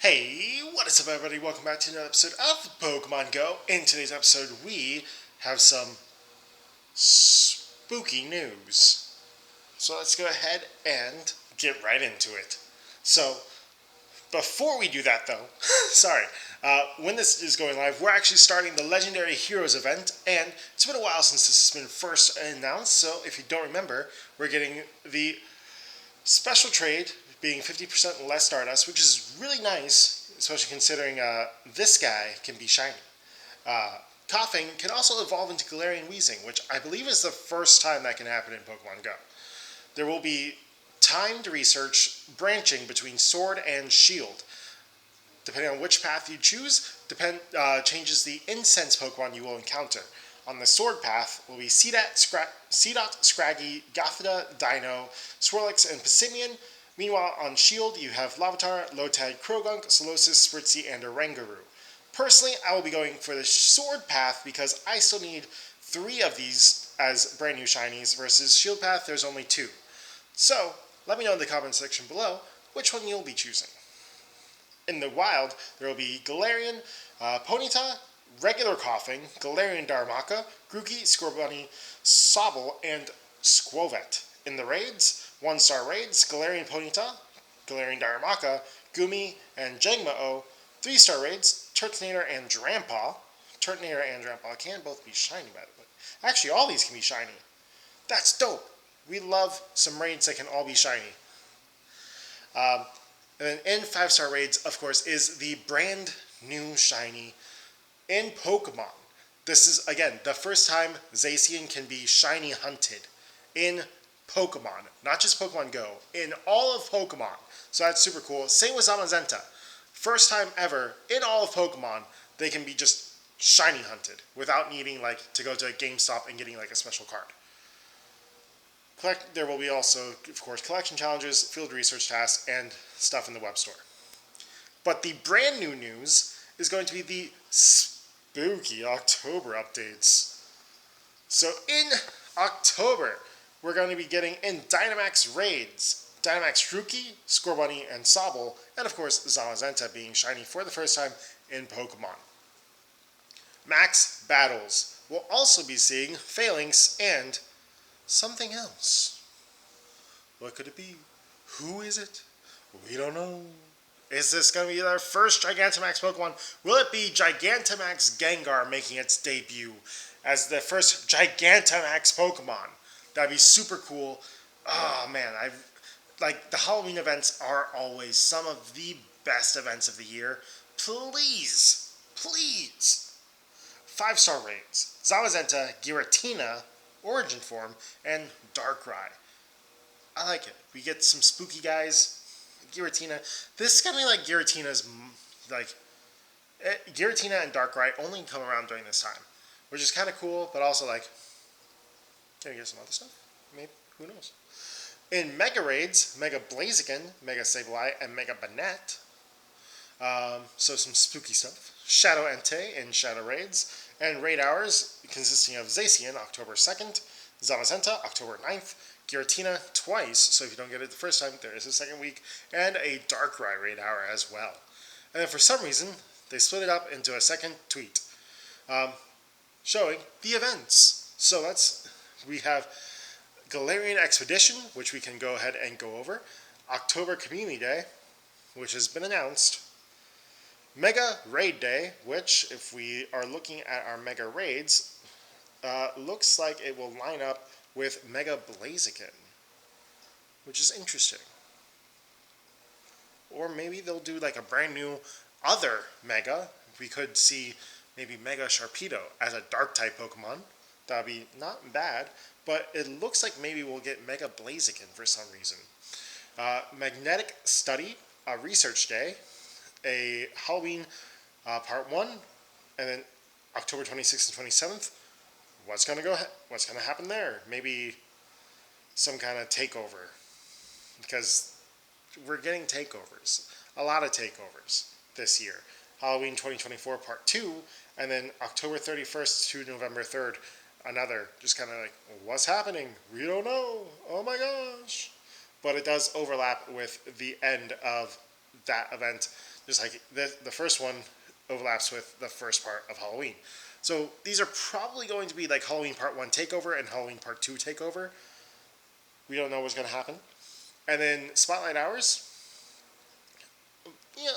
Hey, what is up everybody? Welcome back to another episode of Pokemon Go. In today's episode, we have some spooky news. So let's go ahead and get right into it. So, before we do that though, sorry, when this is going live, we're actually starting the Legendary Heroes event, and it's been a while since this has been first announced, so if you don't remember, we're getting the special trade being 50% less Stardust, which is really nice, especially considering this guy can be shiny. Coughing can also evolve into Galarian Wheezing, which I believe is the first time that can happen in Pokemon Go. There will be timed research branching between Sword and Shield. Depending on which path you choose, changes the incense Pokemon you will encounter. On the Sword path will be Seedot, Scraggy, Gothita, Dino, Swirlix, and Passimian. Meanwhile, on Shield, you have Larvitar, Lotad, Krogunk, Solosis, Spritzee, and Oranguru. Personally, I will be going for the Sword path because I still need 3 of these as brand new shinies versus Shield path, there's only 2. So, let me know in the comment section below which one you'll be choosing. In the wild, there will be Galarian, Ponyta, regular Coughing, Galarian Darumaka, Grookey, Scorbunny, Sobble, and Squovet. In the raids, 1-star raids, Galarian Ponyta, Galarian Darumaka, Gumi, and Jangmo-O. 3-star raids, Turtonator and Drampa. Turtonator and Drampa can both be shiny, by the way. Actually, all these can be shiny. That's dope. We love some raids that can all be shiny. And then in 5-star raids, of course, is the brand new shiny in Pokemon. This is, again, the first time Zacian can be shiny hunted in Pokemon. Not just Pokemon Go, in all of Pokemon. So that's super cool. Same with Zamazenta. First time ever in all of Pokemon, they can be just shiny hunted without needing to go to a GameStop and getting a special card. There will be also, of course, collection challenges, field research tasks, and stuff in the web store. But the brand new news is going to be the spooky October updates. So in October, we're going to be getting in Dynamax Raids, Dynamax Rookie, Scorbunny, and Sobble, and of course Zamazenta being shiny for the first time in Pokemon. Max Battles. We'll also be seeing Phalanx and something else. What could it be? Who is it? We don't know. Is this going to be our first Gigantamax Pokemon? Will it be Gigantamax Gengar making its debut as the first Gigantamax Pokemon? That'd be super cool. Oh man, the Halloween events are always some of the best events of the year. Please, please. 5-star raids. Zamazenta, Giratina, Origin Form, and Darkrai. I like it. We get some spooky guys. Giratina. This is gonna be like Giratina's Giratina and Darkrai only come around during this time, which is kind of cool, but also can we get some other stuff? Maybe, who knows? In Mega Raids, Mega Blaziken, Mega Sableye, and Mega Banette. So some spooky stuff. Shadow Entei in Shadow Raids, and Raid Hours consisting of Zacian, October 2nd, Zamazenta, October 9th, Giratina twice, so if you don't get it the first time, there is a second week, and a Darkrai Raid Hour as well. And then for some reason, they split it up into a second tweet showing the events. So we have Galarian Expedition, which we can go ahead and go over, October Community Day, which has been announced, Mega Raid Day, which, if we are looking at our Mega Raids, looks like it will line up with Mega Blaziken, which is interesting. Or maybe they'll do a brand new other Mega. We could see maybe Mega Sharpedo as a Dark-type Pokemon. That would be not bad, but it looks like maybe we'll get Mega Blaziken for some reason. Magnetic Study, a Research Day, a Halloween Part 1, and then October 26th and 27th. What's going to happen there? Maybe some kind of takeover, because we're getting takeovers. A lot of takeovers this year. Halloween 2024 Part 2, and then October 31st to November 3rd, another. Just kind of what's happening? We don't know. Oh my gosh. But it does overlap with the end of that event Just like the first one overlaps with the first part of Halloween. So these are probably going to be like Halloween Part 1 Takeover and Halloween Part 2 Takeover. We don't know what's going to happen. And then Spotlight Hours. Yeah,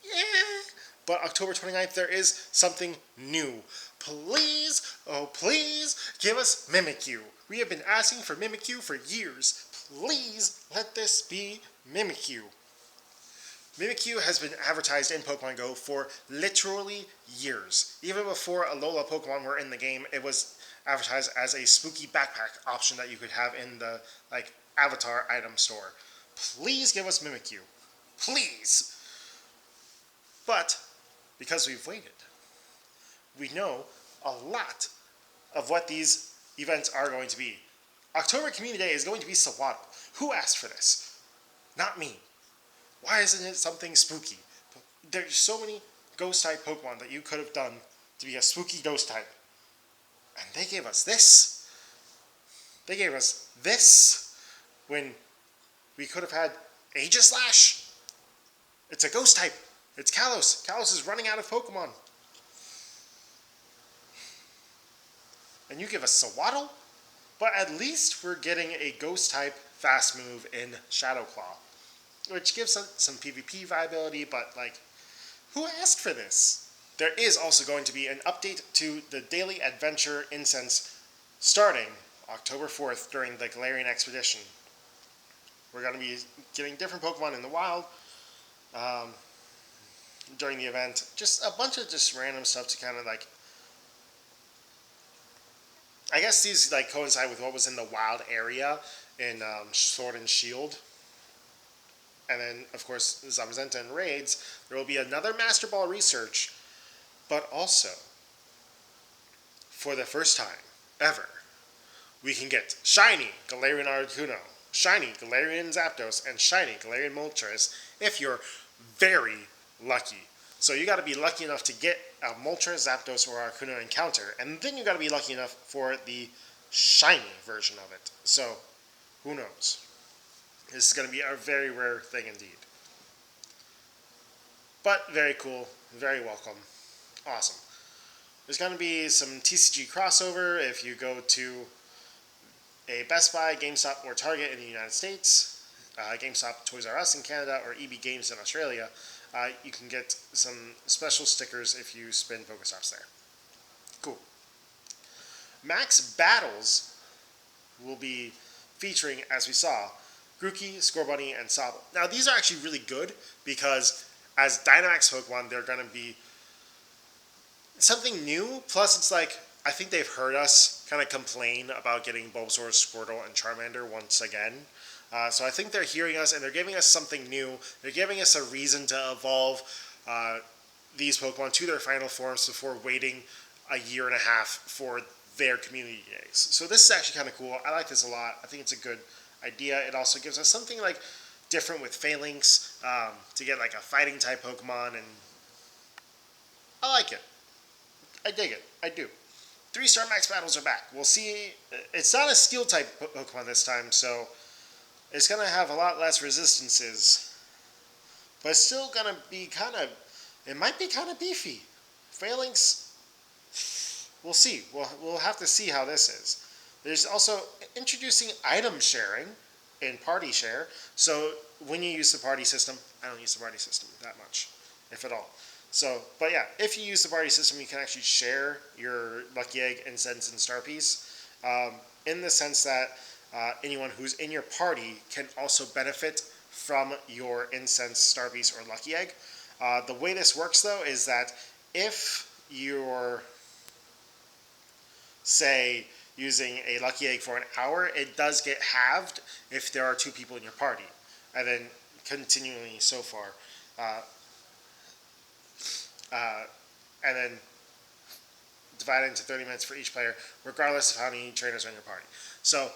yeah. But October 29th, there is something new. Please, oh please, give us Mimikyu. We have been asking for Mimikyu for years. Please let this be Mimikyu. Mimikyu has been advertised in Pokemon Go for literally years. Even before Alola Pokemon were in the game, it was advertised as a spooky backpack option that you could have in the avatar item store. Please give us Mimikyu. Please. But because we've waited, we know a lot of what these events are going to be. October Community Day is going to be Sawaddle. Who asked for this? Not me. Why isn't it something spooky? There's so many ghost type Pokemon that you could have done to be a spooky ghost type. And they gave us this. They gave us this when we could have had Aegislash. It's a ghost type. It's Kalos. Kalos is running out of Pokemon. And you give us Sawaddle? But at least we're getting a ghost type fast move in Shadow Claw, which gives us some PvP viability, but who asked for this? There is also going to be an update to the Daily Adventure Incense starting October 4th during the Galarian Expedition. We're going to be getting different Pokemon in the wild during the event. Just a bunch of just random stuff to kind of I guess these coincide with what was in the wild area in Sword and Shield. And then, of course, Zamazenta and Raids. There will be another Master Ball research, but also, for the first time ever, we can get Shiny Galarian Articuno, Shiny Galarian Zapdos, and Shiny Galarian Moltres if you're very lucky. So you got to be lucky enough to get a Moltres, Zapdos, or Articuno encounter, and then you got to be lucky enough for the shiny version of it. So, who knows? This is going to be a very rare thing indeed. But very cool, very welcome, awesome. There's going to be some TCG crossover if you go to a Best Buy, GameStop, or Target in the United States, GameStop, Toys R Us in Canada, or EB Games in Australia. You can get some special stickers if you spin Pokestops there. Cool. Max Battles will be featuring, as we saw, Grookey, Scorbunny, and Sobble. Now, these are actually really good because as Dynamax Pokemon, they're going to be something new. Plus, it's I think they've heard us kind of complain about getting Bulbasaur, Squirtle, and Charmander once again. So I think they're hearing us, and they're giving us something new. They're giving us a reason to evolve these Pokemon to their final forms before waiting a year and a half for their community days. So this is actually kind of cool. I like this a lot. I think it's a good idea. It also gives us something different with Phalanx to get a fighting type Pokemon, and I like it. I dig it. I do. 3-star Max Battles are back. We'll see. It's not a Steel type Pokemon this time, so it's going to have a lot less resistances, but it's still going to be it might be kind of beefy. Phalanx, we'll see. We'll have to see how this is. There's also introducing item sharing in Party Share. So when you use the party system, I don't use the party system that much, if at all. So, but yeah, if you use the party system, you can actually share your Lucky Egg, Incense, and Star Piece in the sense that anyone who's in your party can also benefit from your Incense, Star Piece, or Lucky Egg. The way this works, though, is that if you're, say, using a Lucky Egg for an hour, it does get halved if there are 2 people in your party, and then continually so far. And then divided into 30 minutes for each player, regardless of how many trainers are in your party. So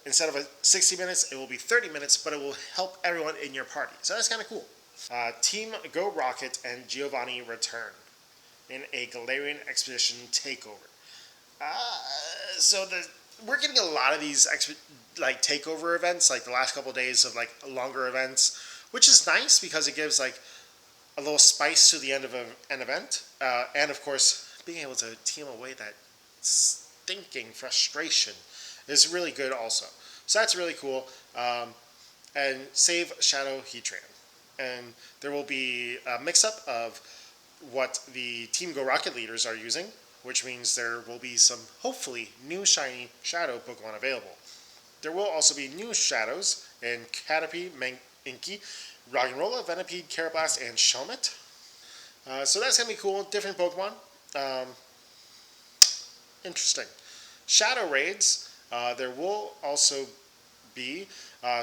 instead of 60 minutes, it will be 30 minutes, but it will help everyone in your party. So that's kind of cool. Team Go Rocket and Giovanni return in a Galarian Expedition takeover. We're getting a lot of these takeover events, the last couple of days of longer events which is nice because it gives like a little spice to the end of an event, and of course being able to team away that stinking frustration is really good also. So that's really cool. And save Shadow Heatran. And there will be a mix-up of what the Team Go Rocket leaders are using, which means there will be some, hopefully, new shiny Shadow Pokemon available. There will also be new Shadows in Caterpie, Mankey, Roggenrola, Venipede, Carablast, and Shelmet. So that's going to be cool. Different Pokemon. Interesting. Shadow Raids. There will also be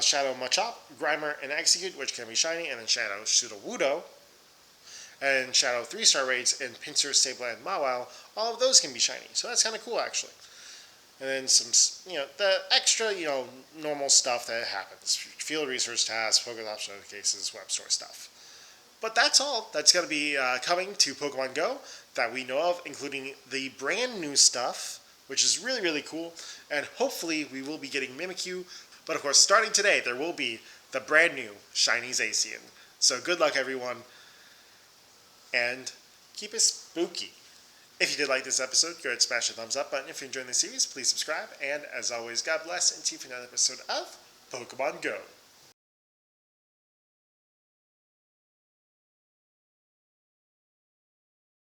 Shadow Machop, Grimer, and Execute, which can be shiny, and then Shadow Sudowoodo. And Shadow 3-star raids in Pinsir, Sableye, and Mawile. All of those can be shiny. So that's kind of cool, actually. And then some, the extra, normal stuff that happens. Field research tasks, Pokestop showcases, web store stuff. But that's all that's going to be coming to Pokemon Go that we know of, including the brand new stuff, which is really, really cool. And hopefully we will be getting Mimikyu. But of course, starting today, there will be the brand new shiny Zacian. So good luck, everyone. And keep it spooky. If you did like this episode, go ahead and smash the thumbs up button. If you're enjoying the series, please subscribe. And as always, God bless, and see you for another episode of Pokemon Go.